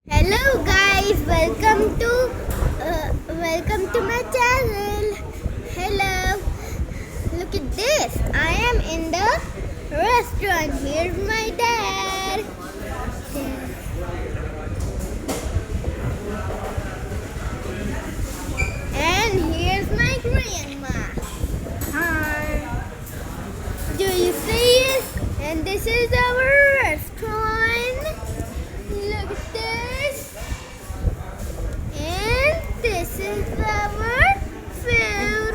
Hello guys, welcome to my channel. Hello, look at this. I am in the restaurant. Here's my dad. And here's my grandma. Hi. Do you see it? And this is our restaurant. Look at this. And this is our food.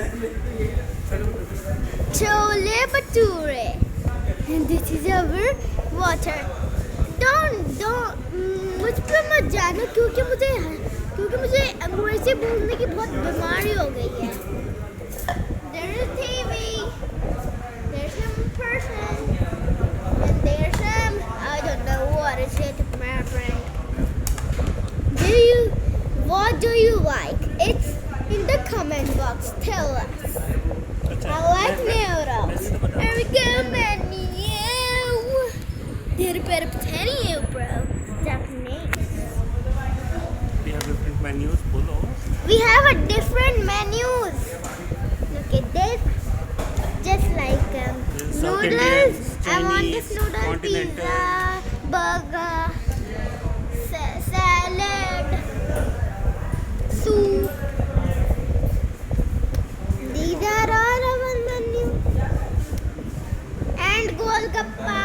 Chole bhature. And this is our water. Don't मुझ पे मत जाना क्योंकि मुझे अंग्रेजी बोलने की बहुत बीमारी हो गई है. There is TV. There's some person. And there's some I don't know what is it, my friend. What do you like? It's in the comment box. Tell us. I like noodles. Here we go, menu. They're better potato, bro. Japanese. We have different menus below. We have a different menus. Look at this. Just like South noodles. Indian, I want Chinese, this noodle, continental. pizza, burger, salad, soup. These are all our menu. And golgappa.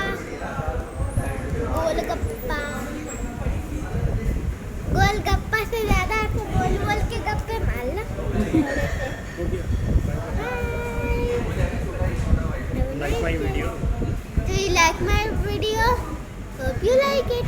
Golgappa से ज्यादा आपको बोल बोल के गप्पे मार लो. Like my video? Do you like my video? Hope you like it.